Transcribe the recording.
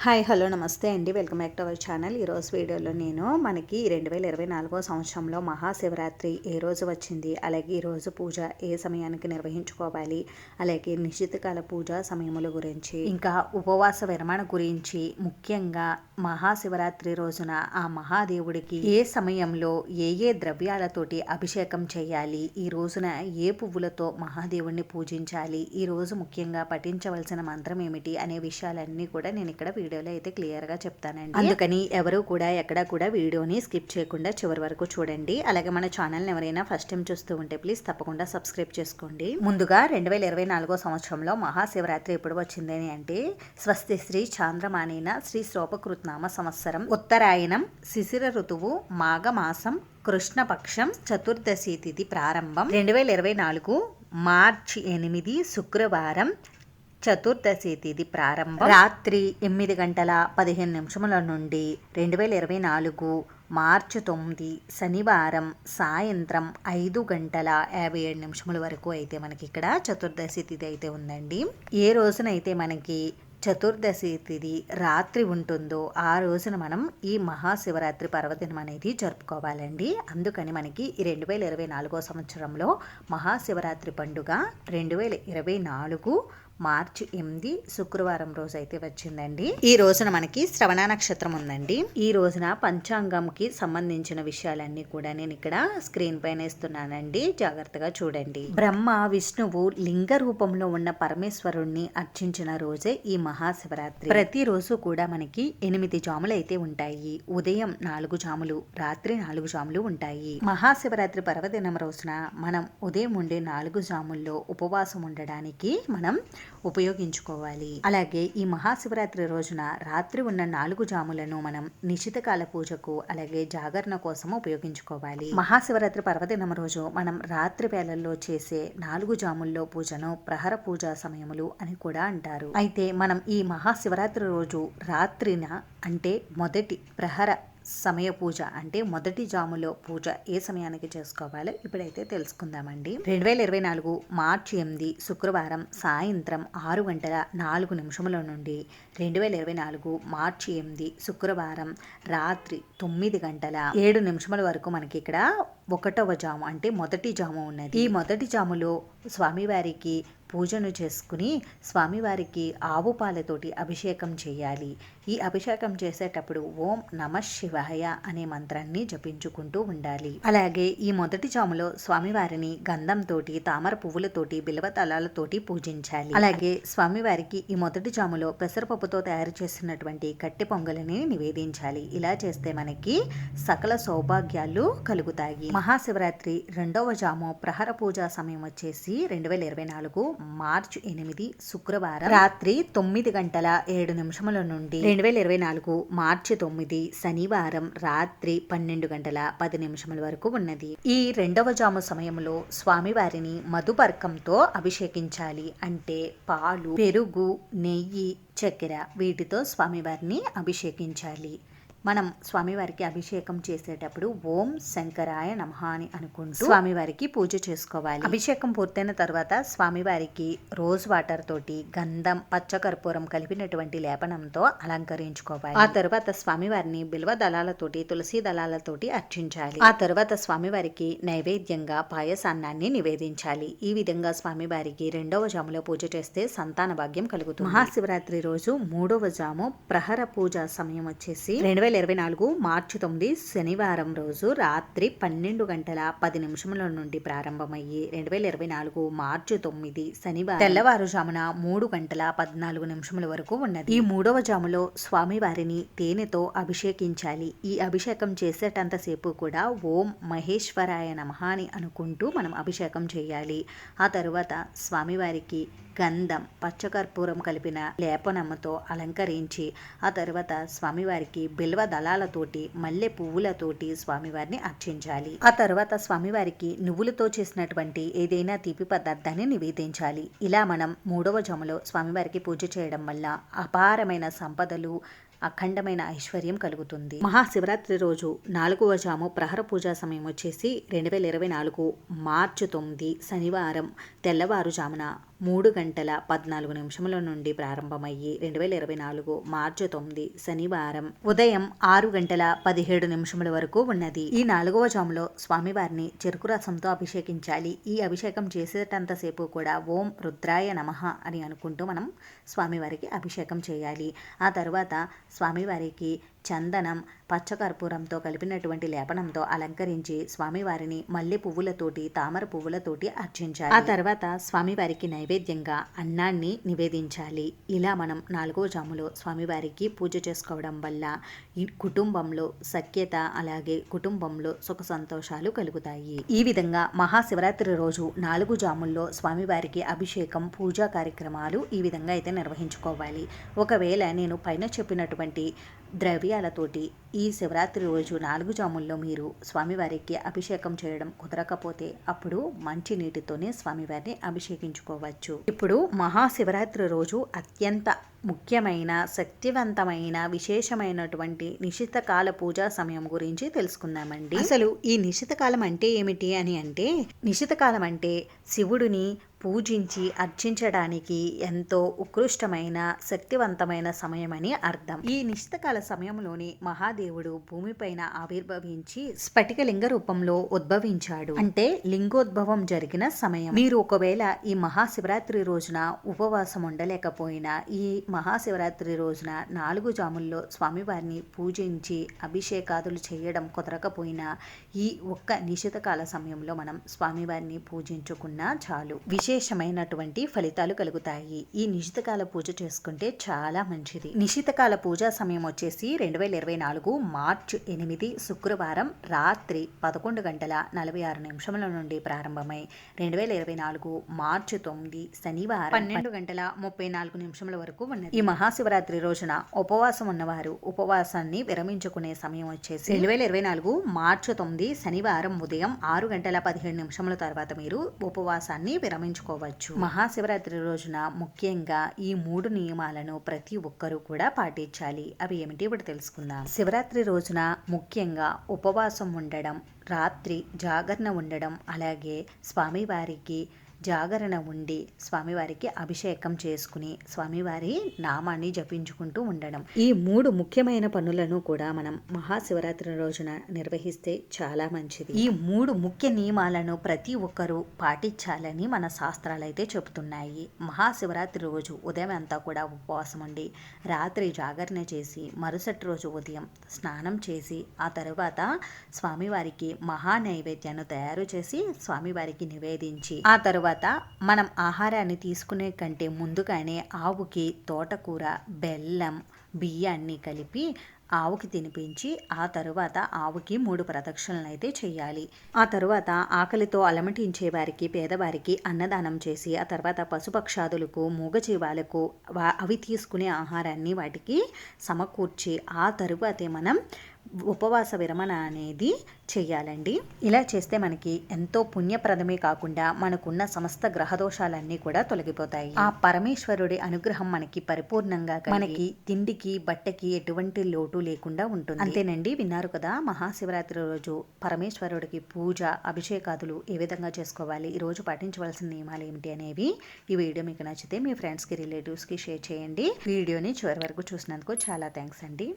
Hi hello నమస్తే అండి, welcome back to our channel. ఈరోజు వీడియోలో నేను మనకి 2024 సంవత్సరంలో మహాశివరాత్రి ఏ రోజు వచ్చింది, అలాగే ఈరోజు పూజ ఏ సమయానికి నిర్వహించుకోవాలి, అలాగే నిశ్చితకాల పూజ సమయముల గురించి, ఇంకా ఉపవాస విరమణ గురించి, ముఖ్యంగా మహాశివరాత్రి రోజున ఆ మహాదేవుడికి ఏ సమయంలో ఏ ద్రవ్యాలతోటి అభిషేకం చేయాలి, ఈ రోజున ఏ పువ్వులతో మహాదేవుడిని పూజించాలి, ఈ రోజు ముఖ్యంగా పఠించవలసిన మంత్రం ఏమిటి అనే విషయాలన్నీ కూడా నేను ఇక్కడ వీడియోలో అయితే క్లియర్గా చెప్తానండి. అందుకని ఎవరు కూడా ఎక్కడ కూడా వీడియోని స్కిప్ చేయకుండా చివరి వరకు చూడండి. అలాగే మన ఛానల్ని ఎవరైనా ఫస్ట్ టైం చూస్తూ ఉంటే ప్లీజ్ తప్పకుండా సబ్స్క్రైబ్ చేసుకోండి. ముందుగా 2024 సంవత్సరంలో మహాశివరాత్రి ఎప్పుడు వచ్చిందని అంటే స్వస్తి శ్రీ చాంద్రమానేన శ్రీ శోభకృత్నామ సంవత్సరం ఉత్తరాయణం శిశిర ఋతువు మాఘమాసం కృష్ణపక్షం చతుర్దశి తిథి ప్రారంభం 2024 మార్చి 8 శుక్రవారం చతుర్దశి తిథి ప్రారంభం రాత్రి 8:15 నుండి 2024 మార్చి 9 శనివారం సాయంత్రం 5:57 వరకు అయితే మనకి ఇక్కడ చతుర్దశి తిథి అయితే ఉందండి. ఏ రోజునైతే మనకి చతుర్దశి తిథి రాత్రి ఉంటుందో ఆ రోజున మనం ఈ మహాశివరాత్రి పర్వదినం అనేది జరుపుకోవాలండి. అందుకని మనకి ఈ 2024 సంవత్సరంలో మహాశివరాత్రి పండుగ 2024 మార్చి 8 శుక్రవారం రోజు అయితే వచ్చిందండి. ఈ రోజున మనకి శ్రవణ నక్షత్రం ఉందండి. ఈ రోజున పంచాంగంకి సంబంధించిన విషయాలన్నీ కూడా నేను ఇక్కడ స్క్రీన్ పైన ఇస్తున్నానండి, జాగ్రత్తగా చూడండి. బ్రహ్మ విష్ణువు లింగ రూపంలో ఉన్న పరమేశ్వరుణ్ణి అర్చించిన రోజే ఈ మహాశివరాత్రి. ప్రతిరోజు కూడా మనకి 8 జాములు అయితే ఉంటాయి. ఉదయం 4 జాములు, రాత్రి 4 జాములు ఉంటాయి. మహాశివరాత్రి పర్వదినం రోజున మనం ఉదయం ఉండే 4 జాముల్లో ఉపవాసం ఉండడానికి మనం ఉపయోగించుకోవాలి. అలాగే ఈ మహాశివరాత్రి రోజున రాత్రి ఉన్న 4 జాములను మనం నిశితకాల పూజకు అలాగే జాగరణ కోసం ఉపయోగించుకోవాలి. మహాశివరాత్రి పర్వదినం రోజు మనం రాత్రి వేళల్లో చేసే 4 జాముల్లో పూజను ప్రహర పూజా సమయములు అని కూడా అంటారు. అయితే మనం ఈ మహాశివరాత్రి రోజు రాత్రిన అంటే మొదటి ప్రహర సమయ పూజ అంటే మొదటి జాములో పూజ ఏ సమయానికి చేసుకోవాలో ఇప్పుడైతే తెలుసుకుందామండి. 2024 మార్చి 8 శుక్రవారం సాయంత్రం 6:04 నుండి 2024 మార్చి 8 శుక్రవారం రాత్రి 9:07 వరకు మనకి ఇక్కడ 1వ జాము అంటే మొదటి జాము ఉన్నది. ఈ మొదటి జాములో స్వామివారికి పూజను చేసుకుని స్వామివారికి ఆవు పాలతోటి అభిషేకం చేయాలి. ఈ అభిషేకం చేసేటప్పుడు ఓం నమః శివాయ అనే మంత్రాన్ని జపించుకుంటూ ఉండాలి. అలాగే ఈ మొదటి జాములో స్వామివారిని గంధంతోటి, తామర పువ్వులతోటి, బిల్వదళాలతోటి పూజించాలి. అలాగే స్వామివారికి ఈ మొదటి జాములో పెసరపప్పుతో తయారు చేసినటువంటి కట్టె పొంగలిని నివేదించాలి. ఇలా చేస్తే మనకి సకల సౌభాగ్యాలు కలుగుతాయి. మహాశివరాత్రి 2వ జాము ప్రహర పూజా సమయం వచ్చేసి 2024 మార్చి 8 శుక్రవారం రాత్రి 9:07 నుండి 2024 మార్చి 9 శనివారం రాత్రి 12:10 వరకు ఉన్నది. ఈ 2వ జాము సమయంలో స్వామివారిని మధుపర్కంతో అభిషేకించాలి. అంటే పాలు, పెరుగు, నెయ్యి, చక్కెర వీటితో స్వామివారిని అభిషేకించాలి. మనం స్వామివారికి అభిషేకం చేసేటప్పుడు ఓం శంకరాయ నమః అని అనుకుంటూ స్వామివారికి పూజ చేసుకోవాలి. అభిషేకం పూర్తయిన తర్వాత స్వామివారికి రోజ్ వాటర్ తోటి గంధం, పచ్చకర్పూరం కలిపినటువంటి లేపనంతో అలంకరించుకోవాలి. ఆ తర్వాత స్వామివారిని బిల్వ దళాలతోటి, తులసి దళాలతోటి అర్చించాలి. ఆ తర్వాత స్వామివారికి నైవేద్యంగా పాయసాన్నాన్ని నివేదించాలి. ఈ విధంగా స్వామివారికి 2వ జాములో పూజ చేస్తే సంతాన భాగ్యం కలుగుతుంది. మహాశివరాత్రి రోజు 3వ జాము ప్రహర పూజ సమయం వచ్చేసి 2024 మార్చి 9 శనివారం రోజు రాత్రి 12:10 నుండి ప్రారంభమయ్యి 2024 మార్చి 9 శనివారం తెల్లవారుజామున 3:14 వరకు ఉన్నది. ఈ 3వ జాములో స్వామివారిని తేనెతో అభిషేకించాలి. ఈ అభిషేకం చేసేటంతసేపు కూడా ఓం మహేశ్వరాయ నమః అని అనుకుంటూ మనం అభిషేకం చేయాలి. ఆ తరువాత స్వామివారికి గంధం, పచ్చకర్పూరం కలిపిన లేపనమ్మతో అలంకరించి ఆ తర్వాత స్వామివారికి బిల్వ దళాలతోటి, మల్లె పువ్వులతోటి స్వామివారిని అర్చించాలి. ఆ తర్వాత స్వామివారికి నువ్వులతో చేసినటువంటి ఏదైనా తీపి పదార్థాన్ని నివేదించాలి. ఇలా మనం 3వ జాములో స్వామివారికి పూజ చేయడం వల్ల అపారమైన సంపదలు, అఖండమైన ఐశ్వర్యం కలుగుతుంది. మహాశివరాత్రి రోజు 4వ జాము ప్రహర పూజా సమయం వచ్చేసి 2024 మార్చి 9 శనివారం తెల్లవారుజామున 3:14 నుండి ప్రారంభమయ్యి 2024 మార్చి 9 శనివారం ఉదయం 6:17 వరకు ఉన్నది. ఈ 4వ జాములో స్వామివారిని చెరుకు రసంతో అభిషేకించాలి. ఈ అభిషేకం చేసేటంతసేపు కూడా ఓం రుద్రాయ నమః అని అనుకుంటూ మనం స్వామివారికి అభిషేకం చేయాలి. ఆ తర్వాత స్వామివారికి చందనం పచ్చకర్పూరంతో కలిపినటువంటి లేపనంతో అలంకరించి స్వామివారిని మల్లె పువ్వులతోటి తామర పువ్వులతోటి అర్చించాలి. ఆ తర్వాత స్వామివారికి నైవేద్యంగా అన్నాన్ని నివేదించాలి. ఇలా మనం 4వ జాములో స్వామివారికి పూజ చేసుకోవడం వల్ల ఈ కుటుంబంలో సఖ్యత అలాగే కుటుంబంలో సుఖ సంతోషాలు కలుగుతాయి. ఈ విధంగా మహాశివరాత్రి రోజు 4 జాముల్లో స్వామివారికి అభిషేకం పూజా కార్యక్రమాలు ఈ విధంగా అయితే నిర్వహించుకోవాలి. ఒకవేళ నేను పైన చెప్పినటువంటి ద్రవ్యాలతోటి ఈ శివరాత్రి రోజు 4 జాముల్లో మీరు స్వామివారికి అభిషేకం చేయడం కుదరకపోతే అప్పుడు మంచి నీటితోనే స్వామివారిని అభిషేకించుకోవచ్చు. ఇప్పుడు మహాశివరాత్రి రోజు అత్యంత ముఖ్యమైన శక్తివంతమైన విశేషమైనటువంటి నిశితకాల పూజా సమయం గురించి తెలుసుకుందామండి. అసలు ఈ నిశితకాలం అంటే ఏమిటి అని అంటే, నిశితకాలం అంటే శివుడిని పూజించి అర్చించడానికి ఎంతో ఉత్కృష్టమైన శక్తివంతమైన సమయమని అర్థం. ఈ నిశితకాల సమయంలోని మహాదేవుడు భూమిపైన ఆవిర్భవించి స్ఫటికలింగ రూపంలో ఉద్భవించాడు. అంటే లింగోద్భవం జరిగిన సమయం. మీరు ఒకవేళ ఈ మహాశివరాత్రి రోజున ఉపవాసం ఉండలేకపోయినా ఈ మహాశివరాత్రి రోజున 4 జాముల్లో స్వామివారిని పూజించి అభిషేకాదులు చేయడం కుదరకపోయినా ఈ ఒక్క నిశితకాల సమయంలో మనం స్వామివారిని పూజించుకున్నా చాలు విశేషమైనటువంటి ఫలితాలు కలుగుతాయి. ఈ నిశితకాల పూజ చేసుకుంటే చాలా మంచిది. నిశితకాల పూజా సమయం వచ్చేసి 2024 మార్చి 8 శుక్రవారం రాత్రి 11:46 నుండి ప్రారంభమై 2024 మార్చి 9 శనివారం 12:34 వరకు ఉన్నది. ఈ మహాశివరాత్రి రోజున ఉపవాసం ఉన్నవారు ఉపవాసాన్ని విరమించుకునే సమయం వచ్చేసి 2024 మార్చి 9 శనివారం ఉదయం 6:17 తర్వాత మీరు ఉపవాసాన్ని విరమించుకోవచ్చు. మహాశివరాత్రి రోజున ముఖ్యంగా ఈ 3 నియమాలను ప్రతి ఒక్కరూ కూడా పాటించాలి. అవి ఏమిటి ఇప్పుడు తెలుసుకుందాం. శివరాత్రి రోజున ముఖ్యంగా ఉపవాసం ఉండడం, రాత్రి జాగరణ ఉండడం, అలాగే స్వామివారికి జాగరణ ఉండి స్వామివారికి అభిషేకం చేసుకుని స్వామివారి నామాన్ని జపించుకుంటూ ఉండడం. ఈ 3 ముఖ్యమైన పనులను కూడా మనం మహాశివరాత్రి రోజున నిర్వహిస్తే చాలా మంచిది. ఈ 3 ముఖ్య నియమాలను ప్రతి ఒక్కరూ పాటించాలని మన శాస్త్రాలు అయితే చెబుతున్నాయి. మహాశివరాత్రి రోజు ఉదయం అంతా కూడా ఉపవాసం ఉండి రాత్రి జాగరణ చేసి మరుసటి రోజు ఉదయం స్నానం చేసి ఆ తర్వాత స్వామివారికి మహా నైవేద్యాన్ని తయారు చేసి స్వామివారికి నివేదించి ఆ తర్వాత మనం ఆహారాన్ని తీసుకునే కంటే ముందుగానే ఆవుకి తోటకూర, బెల్లం, బియ్యాన్ని కలిపి ఆవుకి తినిపించి ఆ తరువాత ఆవుకి 3 ప్రదక్షిణలు అయితే చేయాలి. ఆ తరువాత ఆకలితో అలమటించే వారికి పేదవారికి అన్నదానం చేసి ఆ తర్వాత పశుపక్షాదులకు మూగజీవాలకు అవి తీసుకునే ఆహారాన్ని వాటికి సమకూర్చి ఆ తరువాతే మనం ఉపవాస విరమణ అనేది చెయ్యాలండి. ఇలా చేస్తే మనకి ఎంతో పుణ్యప్రదమే కాకుండా మనకున్న సమస్త గ్రహదోషాలన్నీ కూడా తొలగిపోతాయి. ఆ పరమేశ్వరుడి అనుగ్రహం మనకి పరిపూర్ణంగా మనకి తిండికి బట్టకి ఎటువంటి లోటు లేకుండా ఉంటుంది. అంతేనండి, విన్నారు కదా మహాశివరాత్రి రోజు పరమేశ్వరుడికి పూజ అభిషేకాదులు ఏ విధంగా చేసుకోవాలి, ఈ రోజు పాటించవలసిన నియమాలు ఏమిటి అనేవి. ఈ వీడియో మీకు నచ్చితే మీ ఫ్రెండ్స్కి రిలేటివ్స్కి షేర్ చేయండి. వీడియోని చివరి వరకు చూసినందుకు చాలా థ్యాంక్స్ అండి.